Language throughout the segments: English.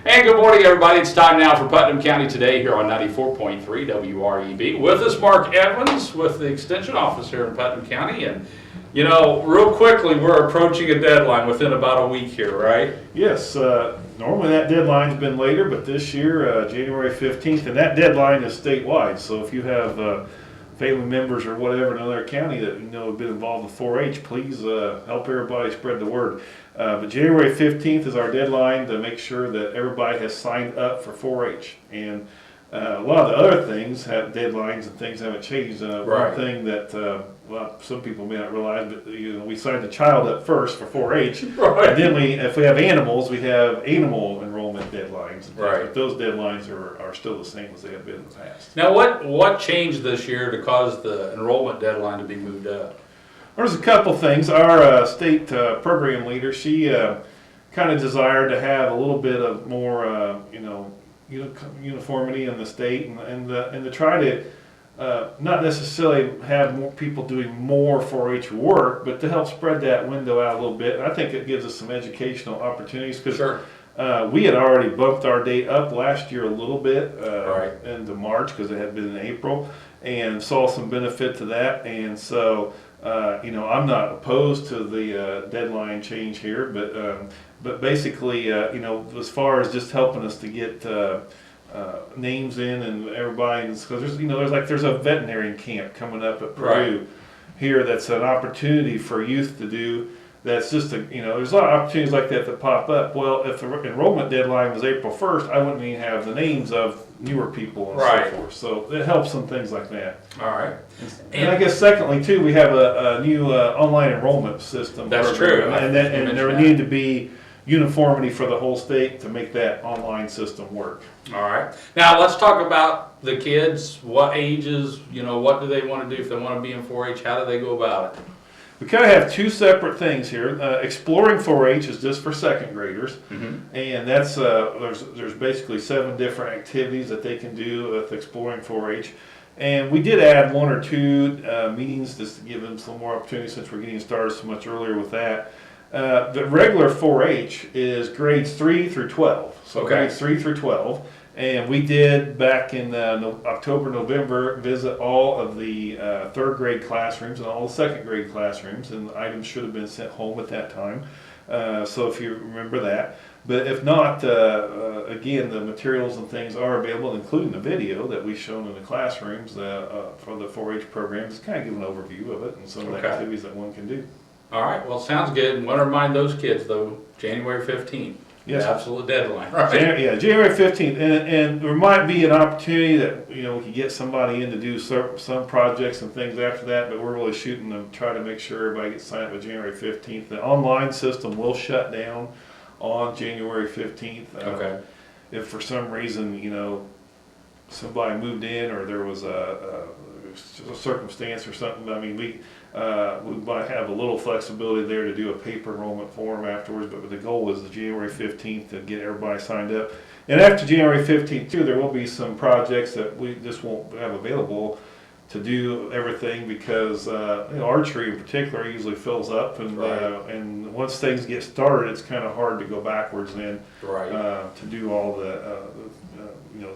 And good morning, everybody. It's time now for Putnam County Today here on 94.3 WREB. With us, Mark Evans with the Extension Office here in Putnam County. And, you know, real quickly, we're approaching a deadline within about a week here, right? Yes. Normally that deadline's been later, but this year, January 15th, and that deadline is statewide. So if you have family members or whatever in another county that you know have been involved with 4-H, please help everybody spread the word. But January 15th is our deadline to make sure that everybody has signed up for 4-H. And a lot of the other things have deadlines and things haven't changed. One thing that some people may not realize, but we signed the child up first for 4-H, and then if we have animals, we have animal enrollment deadlines. But those deadlines are still the same as they have been in the past. Now, what changed this year to cause the enrollment deadline to be moved up? There's a couple things. Our state program leader, she kind of desired to have a little bit of more, uniformity in the state, and to try to not necessarily have more people doing more 4-H work, but to help spread that window out a little bit. And I think it gives us some educational opportunities because we had already bumped our date up last year a little bit into March because it had been in April, and saw some benefit to that. And so I'm not opposed to the deadline change here, but basically, as far as just helping us to get names in and everybody, because there's a veterinarian camp coming up at Purdue here that's an opportunity for youth to do. That's just there's a lot of opportunities like that pop up. Well, if the enrollment deadline was April 1st, I wouldn't even have the names of newer people and so forth. So it helps some things like that. All right. And I guess secondly too, we have a new online enrollment system. That's true. And there needed to be uniformity for the whole state to make that online system work. All right. Now let's talk about the kids. What ages? What do they want to do if they want to be in 4-H? How do they go about it? We kind of have two separate things here. Exploring 4-H is just for second graders, and that's there's basically 7 different activities that they can do with Exploring 4-H. And we did add 1 or 2 meetings just to give them some more opportunity since we're getting started so much earlier with that. The regular 4-H is grades 3 through 12, so grades 3 through 12. And we did, back in October, November, visit all of the 3rd grade classrooms and all the 2nd grade classrooms, and items should have been sent home at that time. So if you remember that. But if not, again, the materials and things are available, including the video that we've shown in the classrooms for the 4-H programs. It's kind of give an overview of it and some of the activities that one can do. All right, well, sounds good. And want to remind those kids, though, January 15th. Yes, the absolute deadline, right? January 15th, and there might be an opportunity that we can get somebody in to do some projects and things after that, but we're really shooting to try to make sure everybody gets signed up with January 15th. The online system will shut down on January 15th. If for some reason somebody moved in or there was a circumstance or something, I mean we might have a little flexibility there to do a paper enrollment form afterwards, but the goal is the January 15th to get everybody signed up. And after January 15th too, there will be some projects that we just won't have available to do everything because archery in particular usually fills up, and once things get started, it's kind of hard to go backwards then to do all the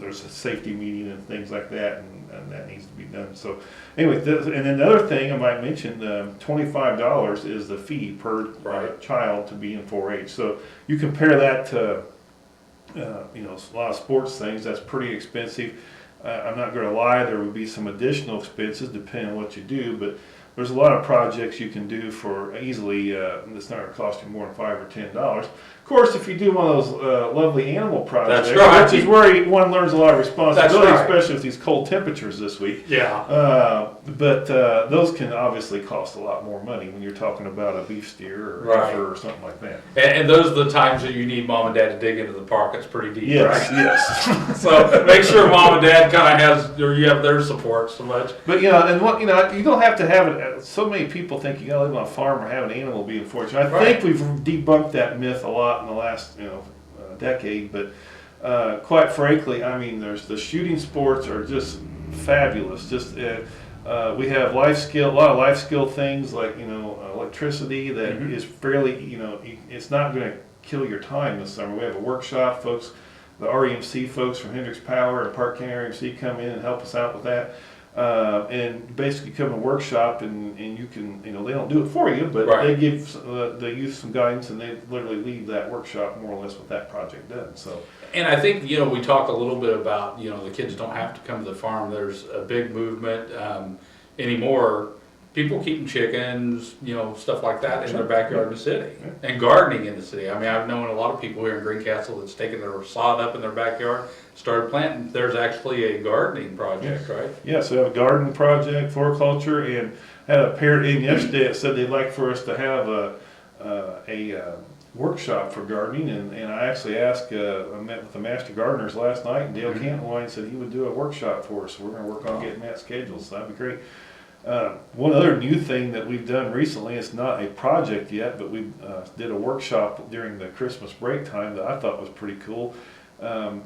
there's a safety meeting and things like that, and that needs to be done. So anyway, and then the other thing I might mention, $25 is the fee per child to be in 4-H. So you compare that to a lot of sports things, that's pretty expensive. I'm not going to lie, there would be some additional expenses depending on what you do, but there's a lot of projects you can do for easily, it's not going to cost you more than $5 or $10. Of course, if you do one of those lovely animal projects, which is where one learns a lot of responsibility, especially with these cold temperatures this week. But those can obviously cost a lot more money when you're talking about a beef steer or heifer or something like that. And those are the times that you need mom and dad to dig into the park. It's pretty deep, Yes. So make sure mom and dad kind of you have their support so much. But you don't have to have it. So many people think you got to live on a farm or have an animal be unfortunate. I think we've debunked that myth a lot in the last decade, but quite frankly, I mean, there's the shooting sports are just fabulous. Just we have a lot of life skill things like electricity that is fairly it's not going to kill your time this summer. We have a workshop, folks the REMC folks from Hendricks Power and Park County REMC come in and help us out with that. And basically come and workshop, and you can, they don't do it for you, but Right. they give the youth some guidance, and they literally leave that workshop more or less with that project done. So, And I think, we talk a little bit about, the kids don't have to come to the farm. There's a big movement anymore. People keeping chickens, stuff like that in their backyard in the city. Yeah. And gardening in the city. I mean, I've known a lot of people here in Greencastle that's taken their sod up in their backyard, started planting. There's actually a gardening project, right? yeah, so we have a garden project, floriculture, and had a parent in yesterday that said they'd like for us to have a workshop for gardening, and I actually asked, I met with the master gardeners last night, and Dale Cantwine said he would do a workshop for us, so we're gonna work on getting that scheduled, so that'd be great. One other new thing that we've done recently, it's not a project yet, but we did a workshop during the Christmas break time that I thought was pretty cool.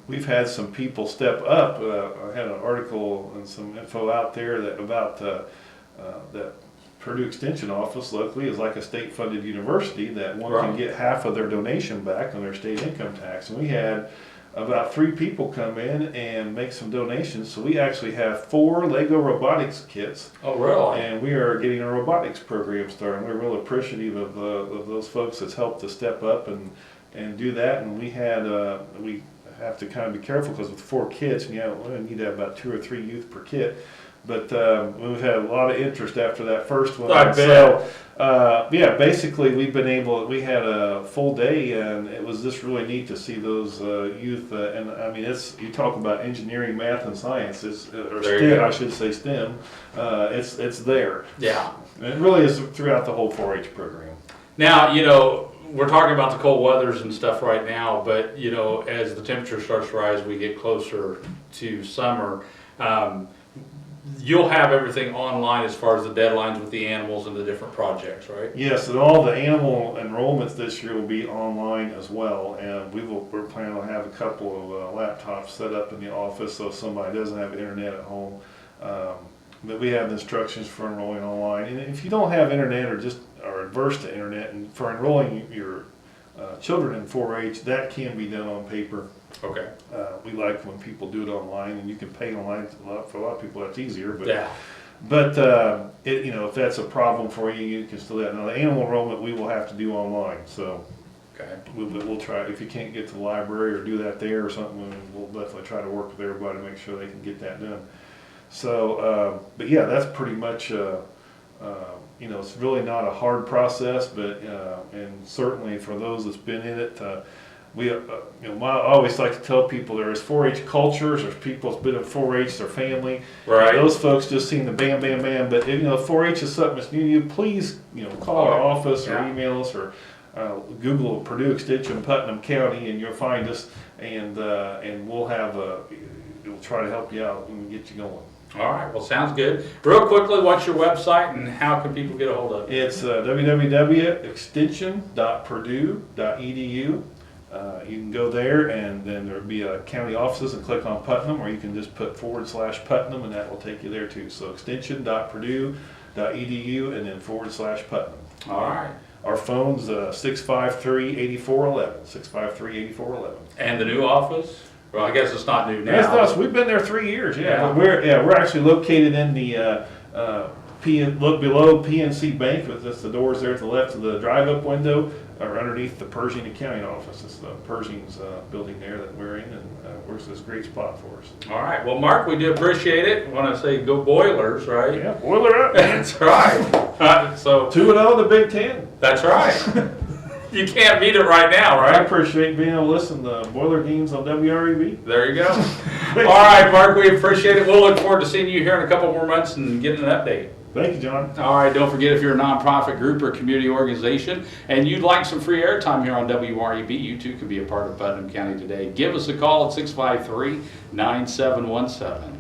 We've had some people step up. I had an article and some info out there about that Purdue Extension office locally is like a state-funded university that one can get half of their donation back on their state income tax. And we had about 3 people come in and make some donations. So we actually have 4 Lego robotics kits. Oh, really? And we are getting a robotics program started. We're real appreciative of those folks that's helped to step up and do that. And we have to kind of be careful because with 4 kits, we need to have about 2 or 3 youth per kit. But we've had a lot of interest after that first one. I bet. So, basically we had a full day, and it was just really neat to see those youth. And I mean, you talk about engineering, math, and science. Or STEM, I should say STEM. It's there. Yeah. And it really is throughout the whole 4-H program. Now, we're talking about the cold weathers and stuff right now, but, as the temperature starts to rise, we get closer to summer. You'll have everything online as far as the deadlines with the animals and the different projects, right? Yes, and all the animal enrollments this year will be online as well, and we're planning on have a couple of laptops set up in the office so if somebody doesn't have internet at home. But we have instructions for enrolling online, and if you don't have internet or just are adverse to internet, and for enrolling your children in 4-H, that can be done on paper. Okay. We like when people do it online, and you can pay online. For a lot of people, that's easier. But Yeah. But if that's a problem for you, you can still do that. Now the animal enrollment we will have to do online. So Okay. we'll try. If you can't get to the library or do that there or something, we'll definitely try to work with everybody to make sure they can get that done. So, but yeah, that's pretty much. It's really not a hard process, but and certainly for those that's been in it. I always like to tell people there's 4-H cultures, there's people that's been in 4-H, their family. Right. Those folks just seem to bam, bam, bam. But if 4-H is something that's new to you, please, call our office or email us or Google Purdue Extension Putnam County, and you'll find us, and we'll try to help you out and get you going. All right. Well, sounds good. Real quickly, what's your website and how can people get a hold of it? It's www.extension.purdue.edu. You can go there, and then there'll be county offices, and click on Putnam, or you can just put /Putnam, and that will take you there too. So extension.purdue.edu, and then /Putnam. All right. Our phone's 653-8411. 653-8411. And the new office? Well, I guess it's not new now. That's us. We've been there 3 years. Yeah. But we're actually located in the look below PNC Bank. That's the doors there to the left of the drive-up window, or underneath the Pershing Accounting office. It's the Pershing's building there that we're in, and works as a great spot for us. All right. Well, Mark, we do appreciate it. Want to say go Boilers, right? Yeah, boiler up. That's right. So 2-0 in the Big Ten. that's right. You can't beat it right now, I right? appreciate being able to listen to Boiler games on WREB. There you go. All right, Mark, we appreciate it. We'll look forward to seeing you here in a couple more months and getting an update. Thank you, John. All right, don't forget, if you're a nonprofit group or community organization and you'd like some free airtime here on WREB, you too can be a part of Putnam County Today. Give us a call at 653-9717.